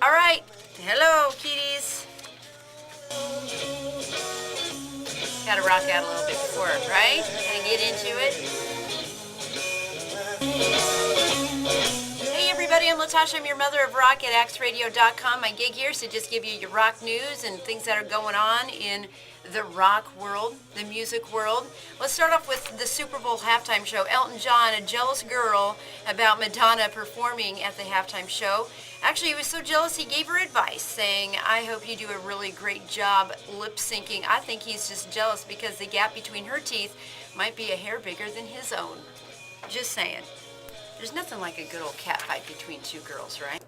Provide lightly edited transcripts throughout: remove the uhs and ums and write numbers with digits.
All right. Hello, kitties. Gotta rock out a little bit before, right? Gotta get into it. Hey everybody, I'm Latasha. I'm your mother of rock at axradio.com. My gig here is to just give you your rock news and things that are going on in the rock world, the music world. Let's start off with the Super Bowl halftime show. Elton John, a jealous girl about Madonna performing at the halftime show. Actually, he was so jealous he gave her advice, saying, I hope you do a really great job lip syncing. I think he's just jealous because the gap between her teeth might be a hair bigger than his own. Just saying. There's nothing like a good old cat fight between two girls, right?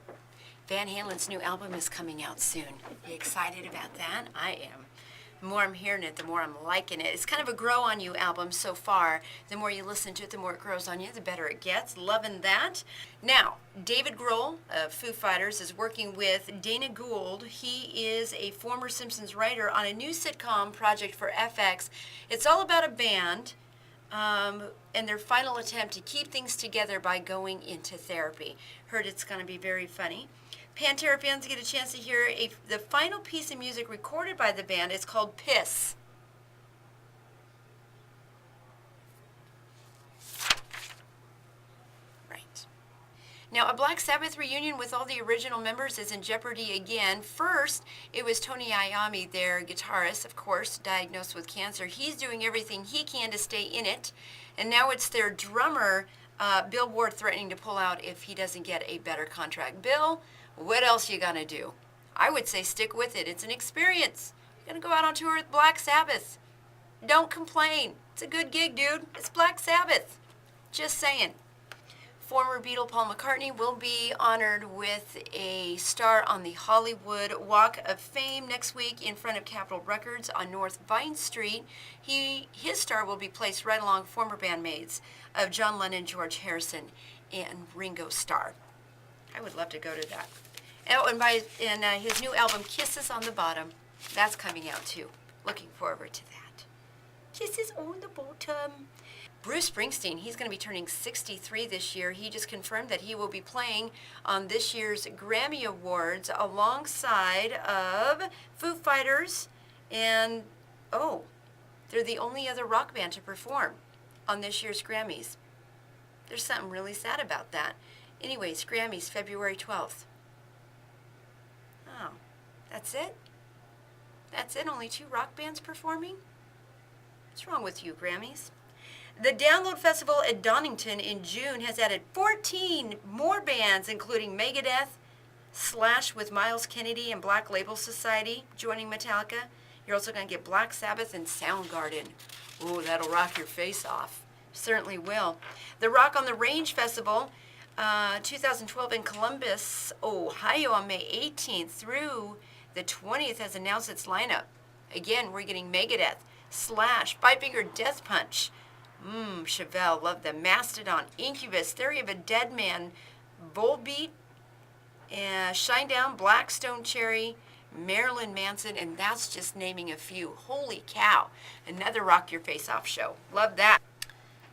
Van Halen's new album is coming out soon. You excited about that? I am. The more I'm hearing it, the more I'm liking it. It's kind of a grow on you album so far. The more you listen to it, the more it grows on you, the better it gets. Loving that. Now, David Grohl of Foo Fighters is working with Dana Gould. He is a former Simpsons writer on a new sitcom project for FX. It's all about a band and their final attempt to keep things together by going into therapy. Heard it's going to be very funny. Pantera fans get a chance to hear the final piece of music recorded by the band. It's called Piss. Right. Now, a Black Sabbath reunion with all the original members is in jeopardy again. First, it was Tony Iommi, their guitarist, of course, diagnosed with cancer. He's doing everything he can to stay in it. And now it's their drummer, Bill Ward, threatening to pull out if he doesn't get a better contract. Bill, what else you gonna do? I would say stick with it. It's an experience. You're gonna go out on tour with Black Sabbath. Don't complain. It's a good gig, dude. It's Black Sabbath. Just saying. Former Beatle Paul McCartney will be honored with a star on the Hollywood Walk of Fame next week in front of Capitol Records on North Vine Street. His star will be placed right along former bandmates of John Lennon, George Harrison, and Ringo Starr. I would love to go to that. Oh, and his new album, Kisses on the Bottom, that's coming out too. Looking forward to that. Kisses on the Bottom. Bruce Springsteen, he's going to be turning 63 this year. He just confirmed that he will be playing on this year's Grammy Awards alongside of Foo Fighters, and they're the only other rock band to perform on this year's Grammys. There's something really sad about that. Anyways, Grammys, February 12th. Oh, that's it? That's it? Only 2 rock bands performing? What's wrong with you, Grammys? The Download Festival at Donington in June has added 14 more bands, including Megadeth, Slash with Miles Kennedy and Black Label Society joining Metallica. You're also going to get Black Sabbath and Soundgarden. Ooh, that'll rock your face off. Certainly will. The Rock on the Range Festival 2012 in Columbus, Ohio on May 18th through the 20th has announced its lineup. Again, we're getting Megadeth, Slash, Five Finger Death Punch, Chevelle, love them, Mastodon, Incubus, Theory of a Dead Man, Volbeat, Shinedown, Blackstone Cherry, Marilyn Manson, and that's just naming a few. Holy cow, another rock your face off show. Love that.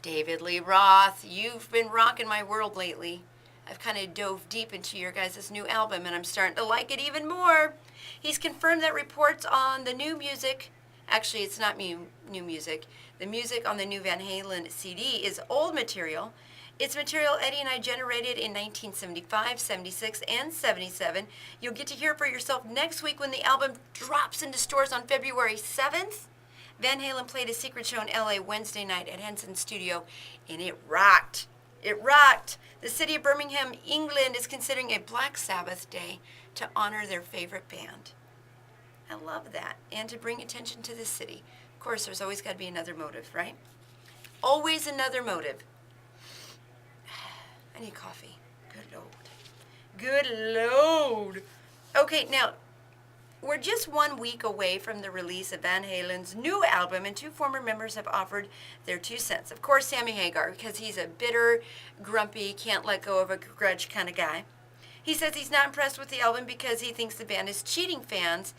David Lee Roth, you've been rocking my world lately. I've kind of dove deep into your guys' new album, and I'm starting to like it even more. He's confirmed that reports on the new music, actually it's not new music, the music on the new Van Halen CD is old material. It's material Eddie and I generated in 1975, 76, and 77. You'll get to hear it for yourself next week when the album drops into stores on February 7th. Van Halen played a secret show in LA Wednesday night at Henson Studio, and it rocked. It rocked. The city of Birmingham, England is considering a Black Sabbath day to honor their favorite band. I love that. And to bring attention to the city. Of course, there's always got to be another motive, right? Always another motive. I need coffee. Good Lord. Good Lord. Okay, now, we're just 1 week away from the release of Van Halen's new album, and 2 former members have offered their 2 cents. Of course, Sammy Haggar, because he's a bitter, grumpy, can't let go of a grudge kind of guy. He says he's not impressed with the album because he thinks the band is cheating fans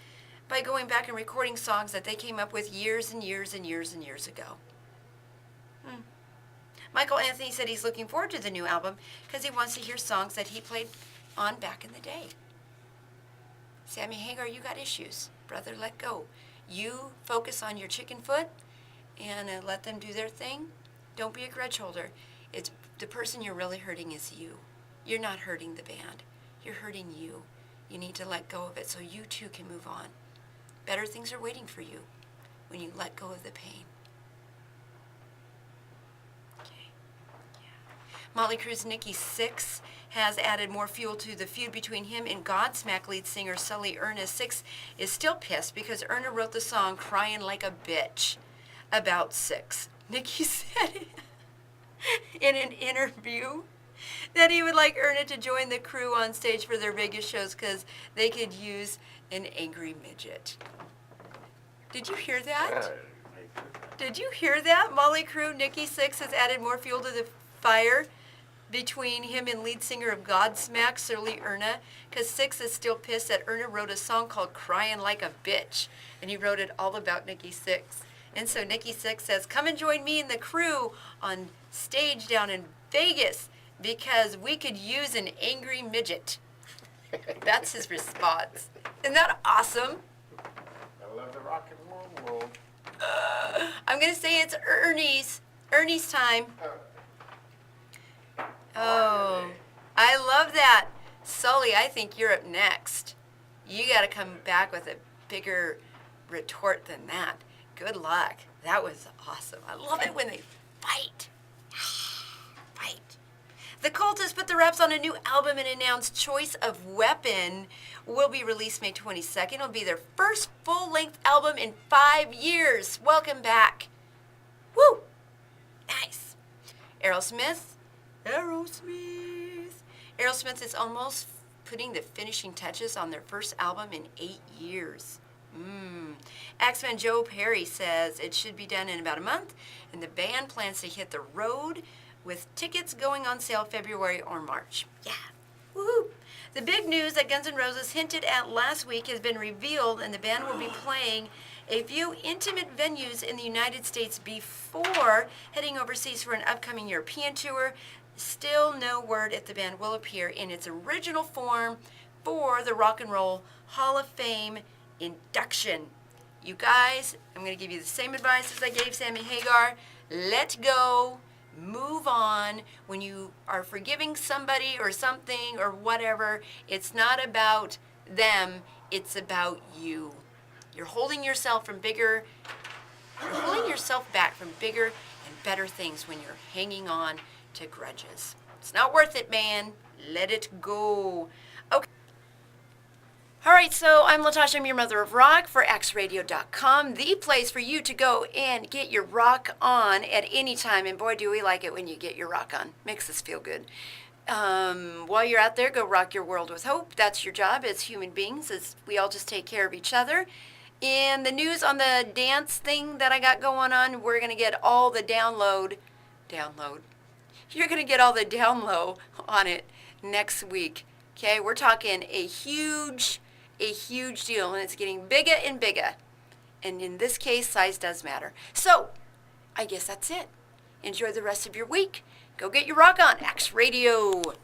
by going back and recording songs that they came up with years and years and years and years ago. Michael Anthony said he's looking forward to the new album because he wants to hear songs that he played on back in the day. Sammy Haggar, you got issues. Brother, let go. You focus on your chicken foot and let them do their thing. Don't be a grudge holder. It's the person you're really hurting is you. You're not hurting the band. You're hurting you. You need to let go of it so you too can move on. Better things are waiting for you when you let go of the pain. Okay. Yeah. Motley Crue's Nikki Sixx has added more fuel to the feud between him and Godsmack lead singer Sully Erna. Sixx is still pissed because Erna wrote the song Crying Like a Bitch about Sixx. Nikki said in an interview that he would like Erna to join the crew on stage for their Vegas shows because they could use an angry midget. Did you hear that? Did you hear that? Motley Crue, Nikki Sixx has added more fuel to the fire between him and lead singer of Godsmack, Sully Erna, because Sixx is still pissed that Erna wrote a song called Crying Like a Bitch, and he wrote it all about Nikki Sixx. And so Nikki Sixx says, come and join me and the crew on stage down in Vegas because we could use an angry midget. That's his response. Isn't that awesome? I love the rock and roll world. I'm going to say it's Ernie's time. Oh, I love that. Sully, I think you're up next. You got to come back with a bigger retort than that. Good luck. That was awesome. I love it when they fight. Fight. The Cultists put the wraps on a new album and announced Choice of Weapon will be released May 22nd. It'll be their first full-length album in 5 years. Welcome back. Woo! Nice. Aerosmith is almost putting the finishing touches on their first album in 8 years. Axeman Joe Perry says it should be done in about a month, and the band plans to hit the road with tickets going on sale February or March. Yeah. Woohoo! The big news that Guns N' Roses hinted at last week has been revealed, and the band will be playing a few intimate venues in the United States before heading overseas for an upcoming European tour. Still no word if the band will appear in its original form for the Rock and Roll Hall of Fame induction. You guys, I'm going to give you the same advice as I gave Sammy Haggar. Let go. Move on. When you are forgiving somebody or something or whatever, it's not about them, it's about you. You're holding yourself back from bigger and better things when you're hanging on to grudges. It's not worth it, man. Let it go. Okay. All right, so I'm Latasha, I'm your mother of rock for xradio.com, the place for you to go and get your rock on at any time. And boy, do we like it when you get your rock on. Makes us feel good. While you're out there, go rock your world with hope. That's your job as human beings, as we all just take care of each other. And the news on the dance thing that I got going on, we're going to get all the download. You're going to get all the download on it next week. Okay, we're talking a huge deal, and it's getting bigger and bigger. And in this case, size does matter. So, I guess that's it. Enjoy the rest of your week. Go get your rock on, xradio.com.